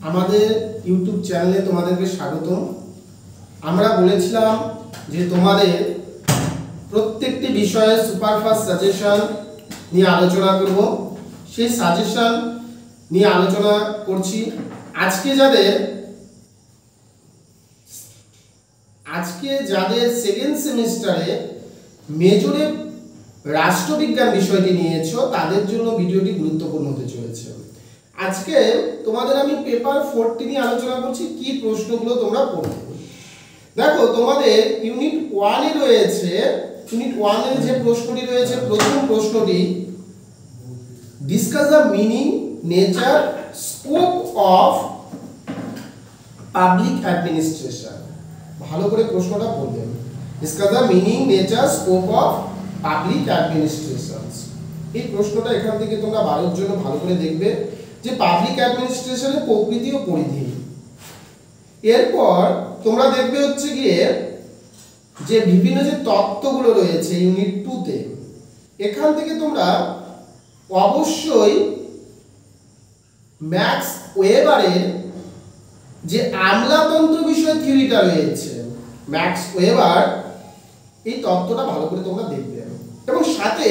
আমাদের ইউটিউব চ্যানেলে তোমাদেরকে স্বাগতম। আমরা বলেছিলাম যে তোমাদের প্রত্যেকটি বিষয়ে সুপারফাস্ট সাজেশন নিয়ে আলোচনা করব। সেই সাজেশন নিয়ে আলোচনা করছি। আজকে যাদের সেকেন্ড সেমিস্টারে মেজরে রাষ্ট্রবিজ্ঞান বিষয়টি নিয়েছো তাদের জন্য ভিডিওটি গুরুত্বপূর্ণ হতে চলেছে। আজকে তোমাদের আমি পেপার 40 নিয়ে আলোচনা করছি। কি প্রশ্নগুলো তোমরা পড়বে দেখো, তোমাদের ইউনিট 1 এ রয়েছে। ইউনিট 1 এর যে প্রশ্নটি রয়েছে, প্রথম প্রশ্নটি, discuss the meaning, nature, scope of public administration. ভালো করে প্রশ্নটা পড়বেন। Discuss the meaning, nature, scope of public administration. এই প্রশ্নটা এখান থেকে তোমরা 12 জন্য ভালো করে দেখবে যে পাবলিক অ্যাডমিনিস্ট্রেশনের প্রকৃতি ও পরিধি। এরপর তোমরা দেখবে হচ্ছে গিয়ে যে বিভিন্ন যে তত্ত্বগুলো রয়েছে ইউনিট 2 তে, এখান থেকে তোমরা অবশ্যই ম্যাক্স ওয়েবারের যে আমলাতন্ত্র বিষয় থিওরিটা রয়েছে, ম্যাক্স ওয়েবার, এই তত্ত্বটা ভালো করে তোমরা দেখবে। এবং সাথে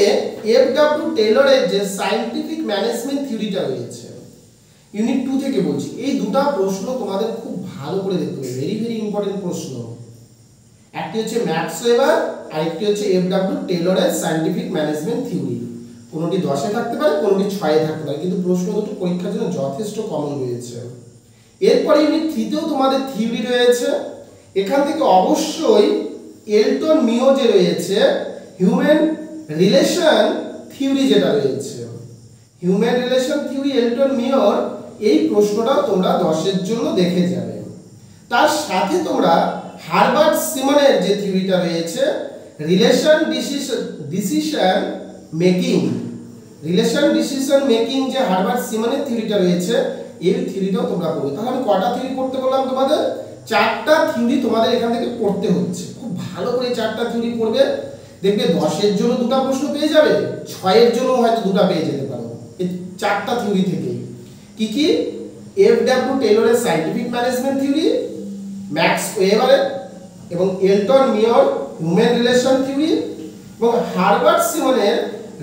এফডব্লিউ টেলরের যে সায়েন্টিফিক ম্যানেজমেন্ট থিওরিটা রয়েছে ইউনিট 2 থেকে বলছি। এই দুটো প্রশ্ন তোমাদের খুব ভালো করে দেখতে হবে, ভেরি ভেরি ইম্পর্টেন্ট প্রশ্ন। একটি হচ্ছে ম্যাক্স ওয়েবার আর একটি হচ্ছে এফডব্লিউ টেলরের সায়েন্টিফিক ম্যানেজমেন্ট থিওরি। কোনোটি 10 এ থাকতে পারে, কোনোটি 6 এ থাকতে পারে, কিন্তু প্রশ্ন দুটো পরীক্ষার জন্য যথেষ্ট কমন রয়েছে। এরপরে ইউনিট 3 তেও তোমাদের থিওরি রয়েছে। এখান থেকে অবশ্যই এলটন মিও যে রয়েছে হিউম্যান রিলেশন থিওরি যেটা রয়েছে, হিউম্যান রিলেশন থিওরি এলটন মিওর, এই প্রশ্নটাও তোমরা 10 এর জন্য দেখে যাবে। তার সাথে তোমরা হারবার্ট সিমনের যে থিওরিটা রয়েছে relation decision making, relation decision making যে হারবার্ট সিমনের থিওরিটা রয়েছে, এই থিওরিটাও তোমরা পড়বে। তাহলে আমি কটা থিওরি পড়তে বললাম তোমাদের? 4টা থিওরি তোমাদের এখান থেকে পড়তে হচ্ছে। খুব ভালো করে 4টা থিওরি পড়বে, দেখবে 10 এর জন্য 2টা প্রশ্ন পেয়ে যাবে, 6 এর জন্য হয়তো 2টা পেয়ে যেতে পারো এই 4টা থিওরি থেকে। কি কি? এফডব্লিউ টেলরের সায়েন্টিফিক ম্যানেজমেন্ট থিওরি, ম্যাক্স ওয়েবারের এবং এলটন মিওর হিউম্যান রিলেশন থিওরি এবং হারবার্ট সিমনের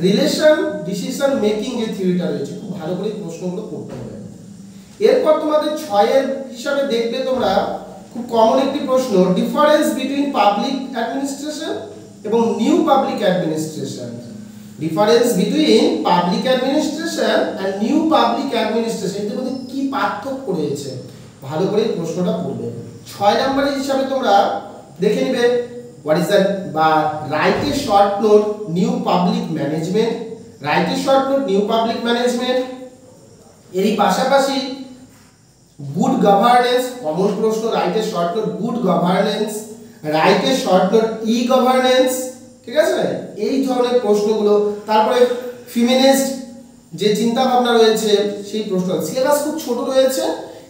রিলেশন ডিসিশন মেকিং যে থিওরিটা রয়েছে। খুব ভালো করে প্রশ্নগুলো পড়তে হবে। এরপর তোমাদের 6 এর হিসাবে দেখবে তোমরা খুব কমন একটি প্রশ্ন, ডিফারেন্স বিটুইন পাবলিক অ্যাডমিনিস্ট্রেশন এবং new public administration. Difference between public administration and new public administration, এর মধ্যে কি পার্থক্য রয়েছে ভালো করে প্রশ্নটা পড়বে। 6 নম্বরের হিসাবে তোমরা দেখে নেবে হোয়াট ইজ দ্য বা write a short note new public management, write a short note new public management. এরই পাশাপাশি গুড গভর্নেন্স, কমন প্রশ্ন, write a short note good governance, write a short note E governance, ঠিক আছে? এই ধরনের প্রশ্নগুলো। তারপরে ফিমিনিস্ট যে চিন্তা ভাবনা রয়েছে সেই প্রশ্ন, সিলেবাস খুব ছোট রয়েছে।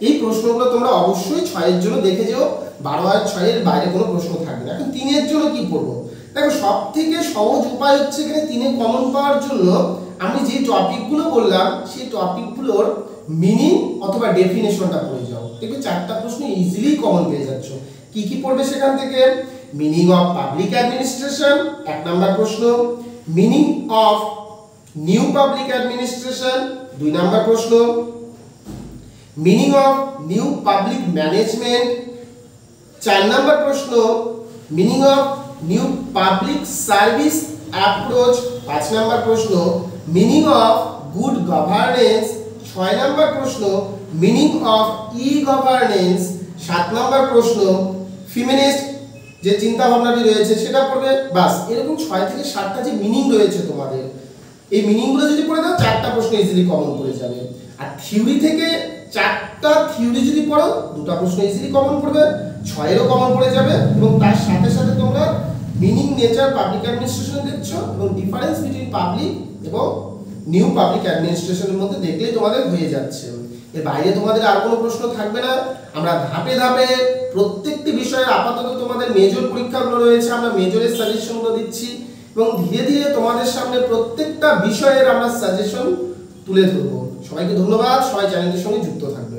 এই প্রশ্নগুলো তোমরা অবশ্যই 6 এর জন্য দেখে যেও, 12 আর 6 এর বাইরে কোনো প্রশ্ন থাকবে না। এখন 3 এর জন্য কি করব? দেখো, সবথেকে সহজ উপায় হচ্ছে এখানে 3 এ কমন পাওয়ার জন্য আমি যে টপিকগুলো বললাম সেই টপিকগুলোর মিনিং অথবা ডেফিনেশনটা পড়ে যাও, দেখবে 4টা প্রশ্ন ইজিলি কমন পেয়ে যাচ্ছ। কি কি পড়বে সেখান থেকে? Meaning of public administration 1 number প্রশ্ন, meaning of new public administration 2 number প্রশ্ন, meaning of new public management 4 number প্রশ্ন, meaning of new public service approach 5 number প্রশ্ন, meaning of good governance 6 number প্রশ্ন, meaning of e governance 7 number প্রশ্ন, feminist যে চিন্তা ভাবনাটি রয়েছে সেটা পড়বে। বাস, এরকম 6 থেকে 7টা যে মিনিং রয়েছে তোমাদের, এই মিনিংগুলো যদি পড়ে দাও 4টা প্রশ্ন ইজিলি কমন পড়ে যাবে। আর থিওরি থেকে 4টা থিওরি যদি পড়ো 2টা প্রশ্ন ইজিলি কমন পড়বে, 6 এরও কমন পড়ে যাবে। এবং তার সাথে সাথে তোমরা মিনিং, নেচার, পাবলিক অ্যাডমিনিস্ট্রেশন দেখছো এবং ডিফারেন্স বিটুইন পাবলিক এবং নিউ পাবলিক অ্যাডমিনিস্ট্রেশনের মধ্যে দেখলেই তোমাদের হয়ে যাচ্ছে। এর বাইরে তোমাদের আর কোনো প্রশ্ন থাকবে না। আমরা ধাপে ধাপে প্রত্যেকটি বিষয়ের, আপাতত তোমাদের মেজর পরীক্ষাগুলো রয়েছে, আমরা মেজরের সাজেশনগুলো দিচ্ছি এবং ধীরে ধীরে তোমাদের সামনে প্রত্যেকটা বিষয়ের আমরা সাজেশন তুলে ধরবো। সবাইকে ধন্যবাদ, সবাই চ্যানেলটির সঙ্গে যুক্ত থাকবে।